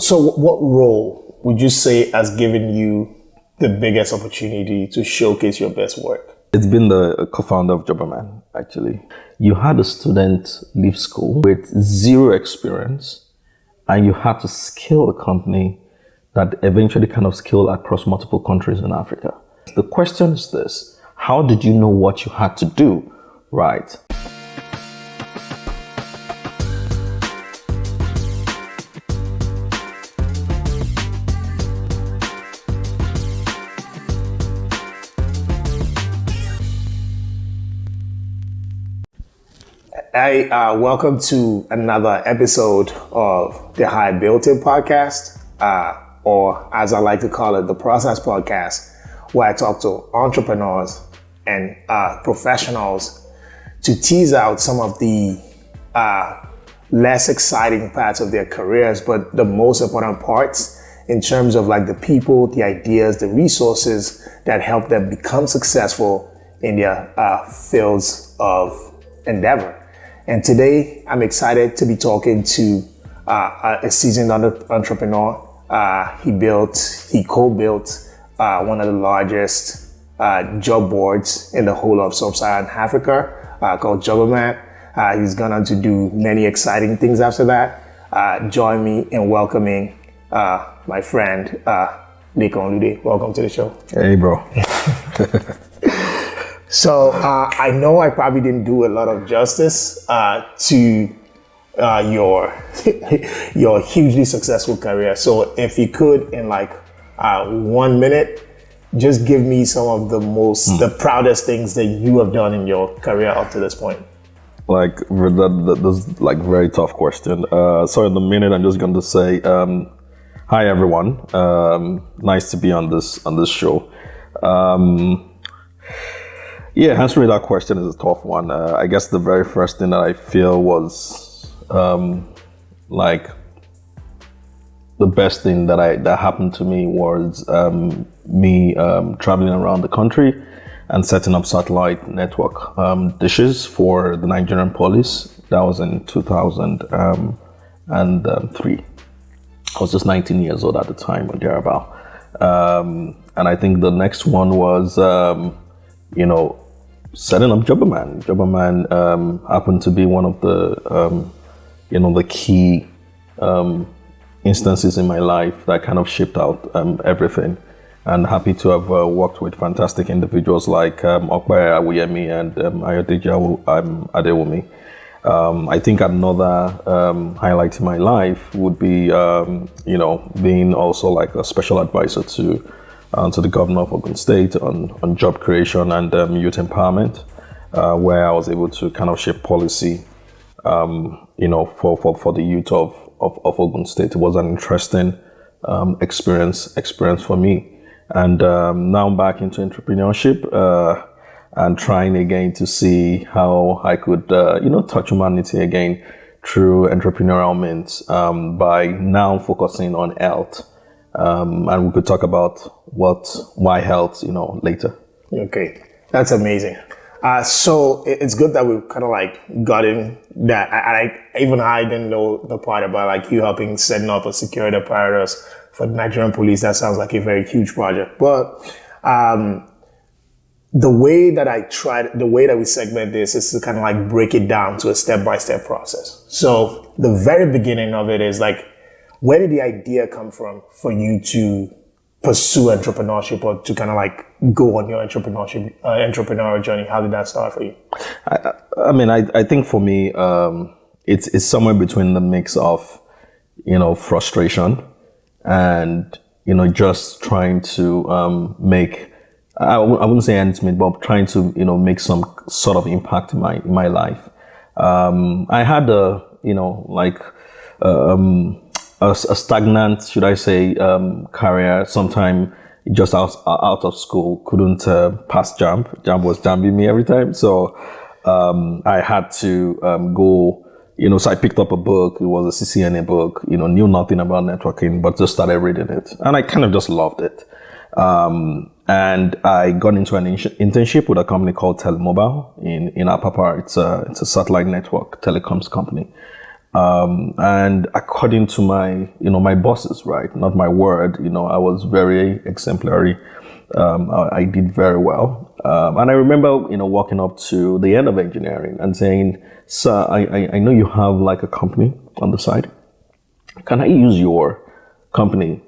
So what role would you say has given you the biggest opportunity to showcase your best work? It's been the co-founder of Jobberman, actually. You had a student leave school with zero experience, and you had to scale a company that eventually kind of scaled across multiple countries in Africa. The question is this: how did you know what you had to do, right? Welcome to another episode of the HIBI podcast, or as I like to call it, the Process Podcast, where I talk to entrepreneurs and professionals to tease out some of the less exciting parts of their careers, but the most important parts in terms of like the people, the ideas, the resources that help them become successful in their fields of endeavor. And today, I'm excited to be talking to a seasoned entrepreneur. He co-built one of the largest job boards in the whole of sub-Saharan Africa called Jobberman. He's gone on to do many exciting things after that. Join me in welcoming my friend, Lekan Olude. Welcome to the show. Hey, bro. So I know I probably didn't do a lot of justice to your hugely successful career. So if you could, in like 1 minute, just give me some of the proudest things that you have done in your career up to this point. Like that's like very tough question. So in a minute, I'm just going to say, hi everyone. Nice to be on this show. Yeah, answering that question is a tough one. I guess the very first thing that I feel was like the best thing that happened to me was me traveling around the country and setting up satellite network dishes for the Nigerian police. That was in 2003. I was just 19 years old at the time, or thereabout. And I think the next one was, setting up Jobberman. Jobberman happened to be one of the, the key instances in my life that kind of shaped out everything. And happy to have worked with fantastic individuals like Okpara Awuyemi and Ayodeji Adewumi. I think another highlight in my life would be, being also like a special advisor to the governor of Ogun State on job creation and youth empowerment, where I was able to kind of shape policy, for the youth of Ogun State. It was an interesting experience for me. And now I'm back into entrepreneurship and trying again to see how I could, touch humanity again through entrepreneurial means by now focusing on health. And we could talk about why health, later. Okay, that's amazing. So it's good that we've kind of like gotten that. I didn't know the part about like you helping setting up a security apparatus for the Nigerian police. That sounds like a very huge project. But the way that we segment this is to kind of like break it down to a step-by-step process. So the very beginning of it is like, where did the idea come from for you to pursue entrepreneurship or to kind of like go on your entrepreneurial journey? How did that start for you? I think for me, it's somewhere between the mix of, frustration and, just trying to make, I wouldn't say ends meet, but trying to, make some sort of impact in my life. I had a stagnant, should I say, career. Sometime just out of school, couldn't pass JAMB. JAMB was jamming me every time. So I had to go, so I picked up a book. It was a CCNA book, knew nothing about networking, but just started reading it. And I kind of just loved it. And I got into an internship with a company called Telemobile in Apapa. It's a satellite network telecoms company. And according to my bosses, right, not my word, I was very exemplary. I did very well. And I remember, walking up to the end of engineering and saying, "Sir, I know you have like a company on the side. Can I use your company,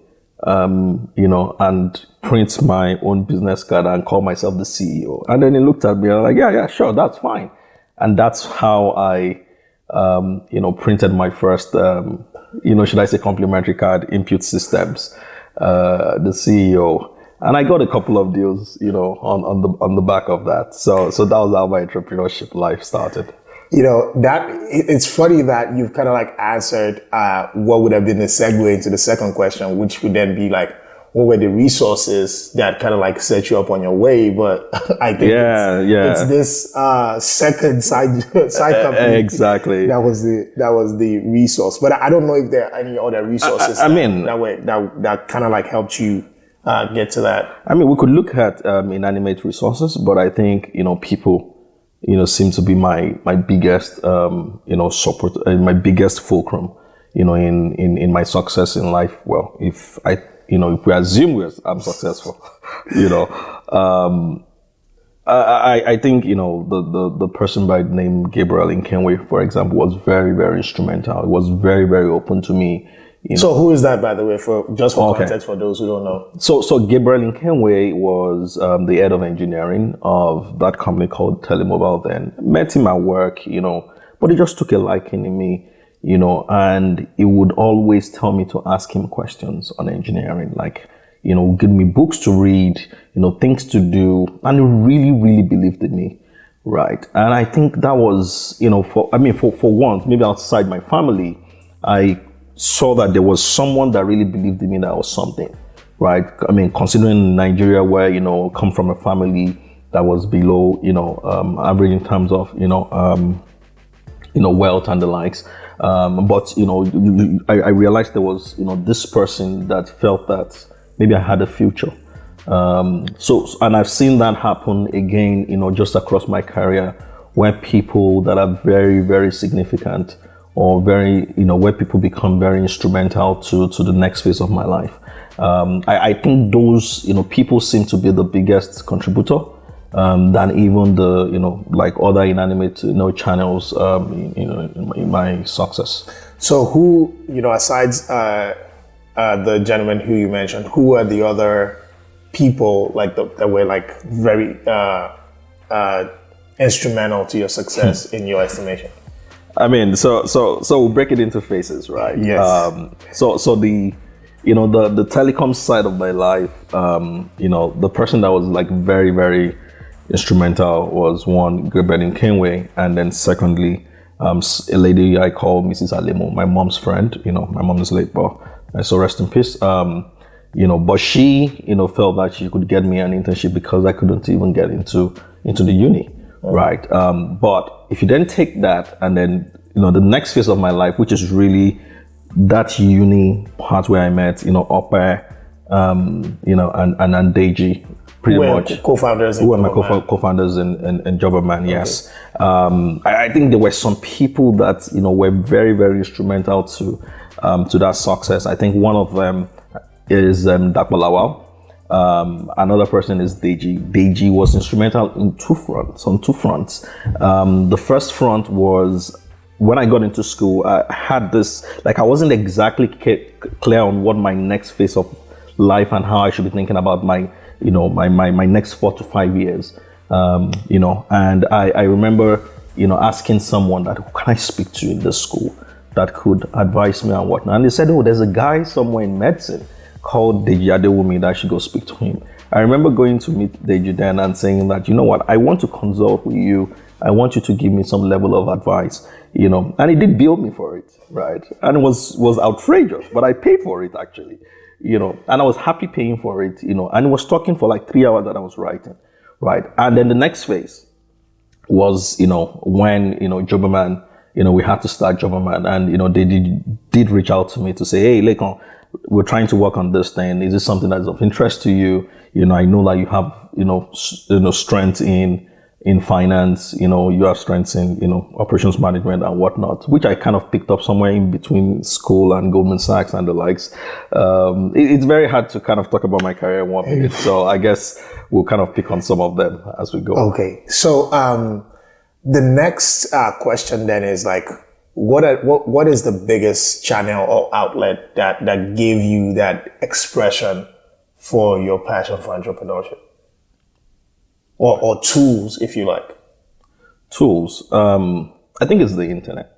and print my own business card and call myself the CEO?" And then he looked at me and I was like, yeah, sure, that's fine. And that's how I, printed my first, should I say complimentary card, Impute Systems, the CEO. And I got a couple of deals, on the back of that. So that was how my entrepreneurship life started. It's funny that you've kind of like answered what would have been the segue into the second question, which would then be like, what were the resources that kind of like set you up on your way? But I think it's this second side company. Exactly. That was the resource. But I don't know if there are any other resources that kind of like helped you get to that. I mean, we could look at inanimate resources, but I think people seem to be my biggest support, my biggest fulcrum, in my success in life. Well, if we assume I'm successful, I think the person by the name Gabriel Nkenwe, for example, was very, very instrumental. It was very, very open to me. So who is that, by the way, for context for those who don't know? So Gabriel Nkenwe was the head of engineering of that company called Telemobile then. Met him at work, but he just took a liking in me, and he would always tell me to ask him questions on engineering, like, give me books to read, things to do, and he really, really believed in me, right? And I think that was, for once, maybe outside my family, I saw that there was someone that really believed in me, that was something, right? I mean, considering Nigeria, where, come from a family that was below, average in terms of, wealth and the likes. But, I realized there was, this person that felt that maybe I had a future. And I've seen that happen again, just across my career, where people that are very, very significant, or very, where people become very instrumental to the next phase of my life. I think those, people seem to be the biggest contributor than even the, like other inanimate, channels, in my success. So who, aside the gentleman who you mentioned, who are the other people like that were like very instrumental to your success in your estimation? I mean, so we'll break it into phases, right? Yes. So the the telecom side of my life, the person that was like very, very instrumental was one, Gabriel Nkenwe, and then secondly, a lady I call Mrs. Alemo, my mom's friend. My mom is late, but so rest in peace. But she, felt that she could get me an internship because I couldn't even get into the uni. Right. But if you then take that and then, the next phase of my life, which is really that uni part where I met, Ope, and Deji, pretty much. Co-founders. Who are my co-founders in Jobberman, yes. I think there were some people that, were very, very instrumental to that success. I think one of them is Dakbalawal. Another person is Deji. Deji was instrumental on two fronts. The first front was when I got into school, I had this, like, I wasn't exactly clear on what my next phase of life and how I should be thinking about my next 4 to 5 years. And I remember, asking someone that, who can I speak to in this school that could advise me on whatnot? And they said, oh, there's a guy somewhere in medicine called Deji Adewumi that I should go speak to him. I remember going to meet Deji then and saying that, I want to consult with you. I want you to give me some level of advice, and he did bill me for it, right? And it was outrageous, but I paid for it actually, and I was happy paying for it, and he was talking for like 3 hours that I was writing, right? And then the next phase was, when, Jobberman, we had to start Jobberman, and, they did reach out to me to say, hey, Lekan, we're trying to work on this thing. Is this something that's of interest to you? I know that you have, strength in, in finance, you have strengths in, operations management and whatnot, which I kind of picked up somewhere in between school and Goldman Sachs and the likes. It's very hard to kind of talk about my career in 1 minute. So I guess we'll kind of pick on some of them as we go. Okay. So, the next question then is like, what is the biggest channel or outlet that gave you that expression for your passion for entrepreneurship? Or tools, if you like. Tools. I think it's the internet.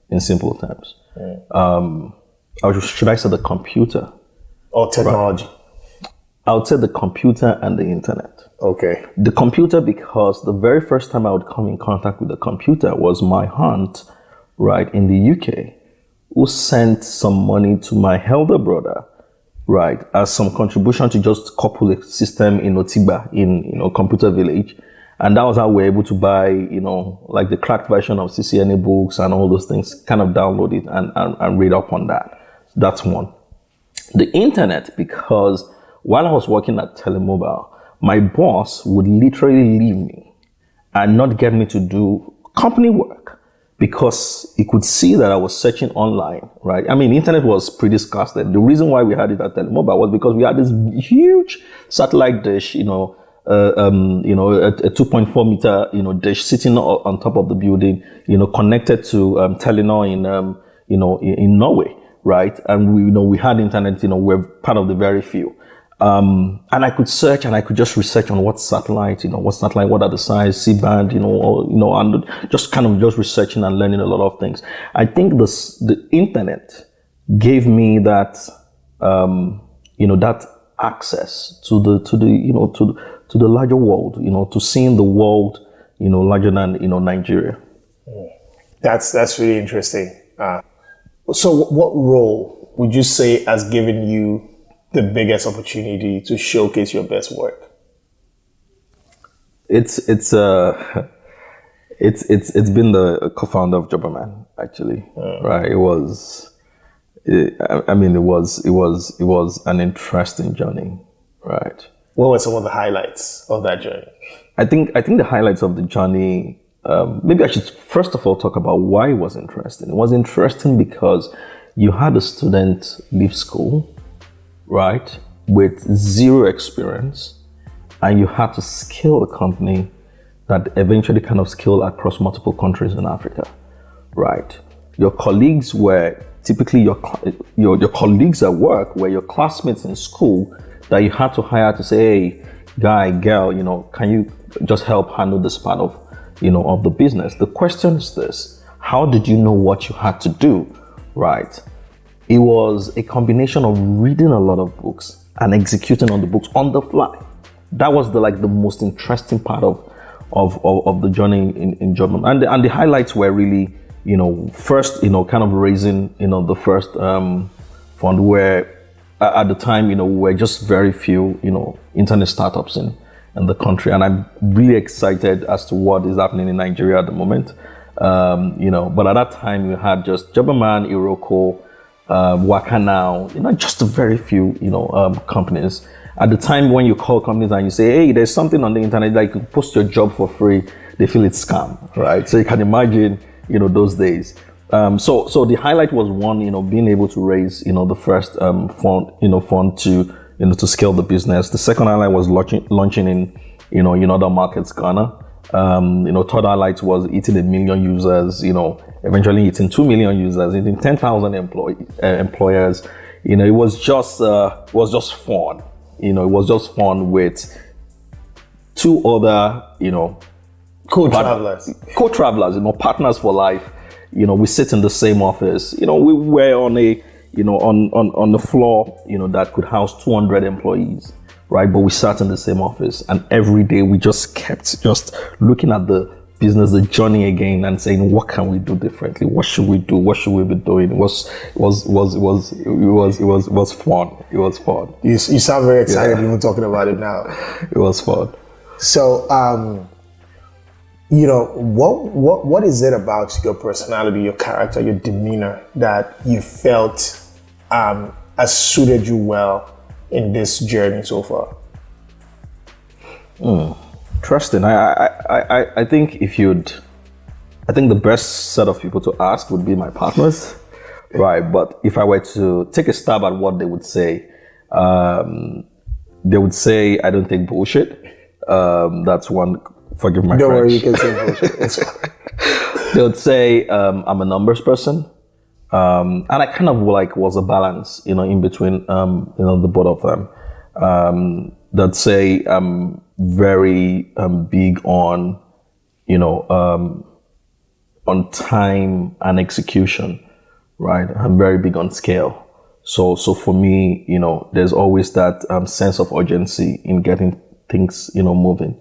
In simple terms. Should I say the computer? Or technology? Right. I would say the computer and the internet. Okay. The computer, because the very first time I would come in contact with the computer was my aunt, right, in the UK, who sent some money to my elder brother, right, as some contribution to just couple a system in Otigba, in Computer Village. And that was how we were able to buy, like the cracked version of CCNA books and all those things, kind of download it and read up on that. That's one. The internet, because while I was working at Telemobile, my boss would literally leave me and not get me to do company work because he could see that I was searching online, right? I mean, internet was pretty scarce then. The reason why we had it at Telemobile was because we had this huge satellite dish, a 2.4 meter, dish sitting on top of the building, connected to Telenor in Norway, right? And we had internet, we're part of the very few. And I could search and I could just research on what satellite, what are the size, C-band, and just kind of just researching and learning a lot of things. I think the internet gave me that, that access to the larger world, to seeing the world, larger than, Nigeria. That's really interesting. So what role would you say has given you the biggest opportunity to showcase your best work? It's been the co-founder of Jobberman, actually, right? It was an interesting journey, right? What were some of the highlights of that journey? I think the highlights of the journey, maybe I should first of all talk about why it was interesting. It was interesting because you had a student leave school, right, with zero experience, and you had to scale a company that eventually kind of scaled across multiple countries in Africa, right? Your colleagues were typically your colleagues at work were your classmates in school that you had to hire to say, hey, guy, girl, can you just help handle this part of, of the business? The question is this: how did you know what you had to do, right? It was a combination of reading a lot of books and executing on the books on the fly. That was the most interesting part of the journey in Jobberman. And the highlights were really, first, kind of raising, the first fund where at the time, we were just very few, internet startups in the country. And I'm really excited as to what is happening in Nigeria at the moment. But at that time you had just Jobberman, Iroko, Waka Now, just a very few, companies. At the time when you call companies and you say, hey, there's something on the internet that you can post your job for free, they feel it's scam, right? So you can imagine, those days. So the highlight was one, being able to raise, the first fund to scale the business. The second highlight was launching in other markets, Ghana. Third highlight was hitting 1 million users, eventually hitting 2 million users, hitting 10,000 employers. It was just fun. It was just fun with two other, co-travelers, partners for life. We sit in the same office. We were on on the floor, that could house 200 employees. Right, but we sat in the same office, and every day we just kept looking at the business, the journey again, and saying, what can we do differently? What should we do? What should we be doing? It was fun. It was fun. You sound very excited even talking about it now. It was fun. So, what is it about your personality, your character, your demeanor that you felt has suited you well in this journey so far? Interesting. I think I think the best set of people to ask would be my partners, right? But if I were to take a stab at what they would say I don't take bullshit. That's one. Forgive my French. Don't worry, you can say bullshit. It's fine. They would say I'm a numbers person, and I kind of like was a balance, in between, the both of them. That say I'm very big on, on time and execution, right? I'm very big on scale. So for me, there's always that sense of urgency in getting things, moving.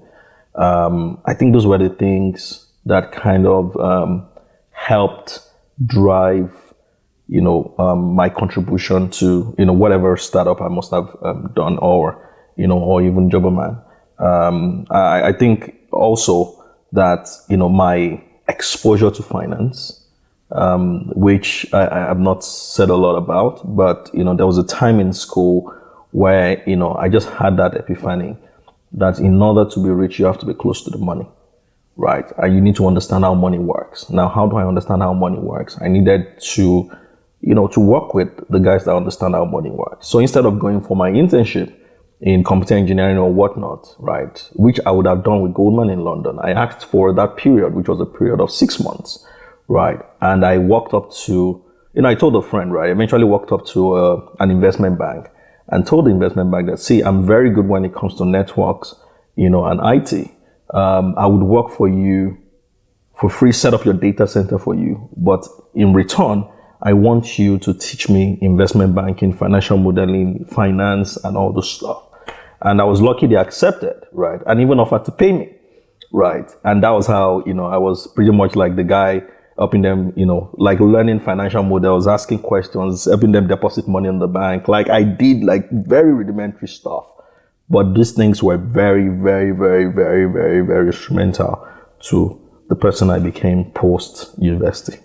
I think those were the things that kind of helped drive, my contribution to, whatever startup I must have done or even Jobberman. I think also that, my exposure to finance, which I have not said a lot about, but, there was a time in school where, I just had that epiphany that in order to be rich, you have to be close to the money, right? And you need to understand how money works. Now, how do I understand how money works? I needed to, to work with the guys that understand how money works. So instead of going for my internship in computer engineering or whatnot, right, which I would have done with Goldman in London, I asked for that period, which was a period of 6 months, right? And I walked up to, I told a friend, right, I eventually walked up to an investment bank and told the investment bank that, see, I'm very good when it comes to networks, and IT. I would work for you for free, set up your data center for you. But in return, I want you to teach me investment banking, financial modeling, finance, and all this stuff. And I was lucky they accepted, right? And even offered to pay me, right? And that was how, I was pretty much like the guy helping them, like learning financial models, asking questions, helping them deposit money in the bank. Like I did like very rudimentary stuff, but these things were very, very, very, very, very, very instrumental to the person I became post university.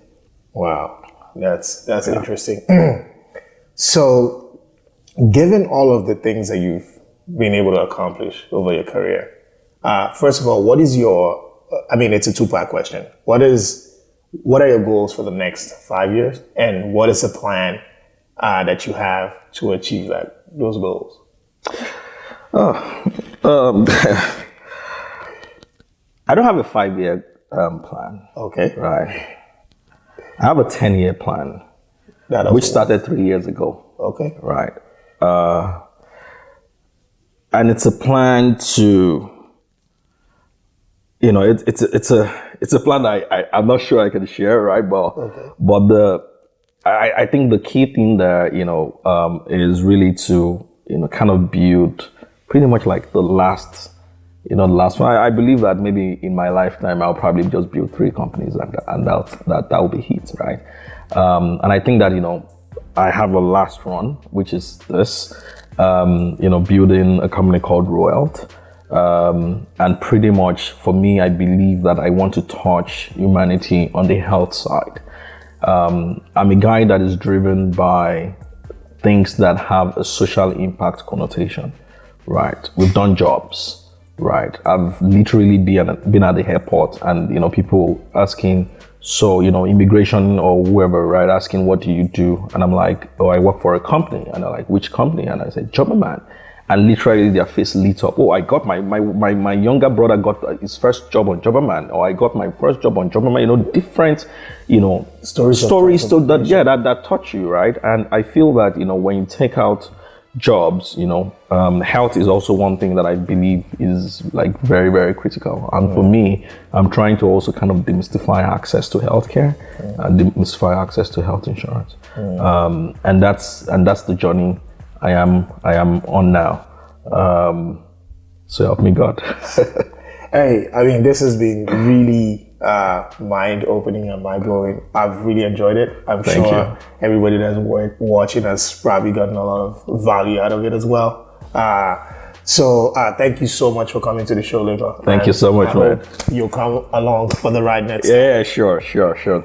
Wow, that's interesting. So, given all of the things that you've been able to accomplish over your career, first of all, what is your? It's a two-part question. What are your goals for the next 5 years? And what is the plan that you have to achieve those goals? I don't have a 5-year plan. Okay. Right. I have a 10-year plan, which started 3 years ago. Okay. Right. And it's a plan to, it's a plan I'm not sure I can share, right? But I think the key thing there, is really to, kind of build pretty much like the last one. I believe that maybe in my lifetime, I'll probably just build 3 companies and that will be hit, right? And I think that, I have a last run, which is this, building a company called RoHealth. And pretty much for me, I believe that I want to touch humanity on the health side. I'm a guy that is driven by things that have a social impact connotation, right? We've done jobs, right? I've literally been at the airport and, people asking, so, immigration or whoever, right? Asking, what do you do? And I'm like, oh, I work for a company. And they're like, which company? And I said, Jobberman. And literally their face lit up. Oh, I got my younger brother got his first job on Jobberman, or I got my first job on Jobberman. Different, stories that touch you, right? And I feel that when you take out jobs, health is also one thing that I believe is like very, very critical. And for me, I'm trying to also kind of demystify access to healthcare and demystify access to health insurance. And that's the journey I am on now. So help me God. Hey, this has been really mind-opening and mind-blowing. I've really enjoyed it. I'm sure everybody that's watching has probably gotten a lot of value out of it as well. So thank you so much for coming to the show, Lekan. Thank you so much, man. You'll come along for the ride next time. Yeah, sure.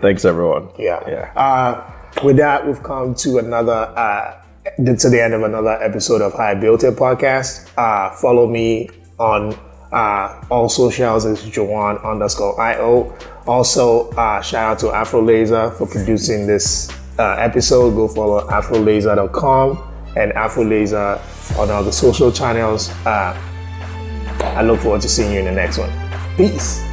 Thanks, everyone. Yeah. With that, we've come to the end of another episode of How I Built It podcast. Follow me on All socials is Joanne_IO. Also, shout out to Afro Laser for producing this episode. Go follow afrolaser.com and Afro Laser on all the social channels. I look forward to seeing you in the next one. Peace.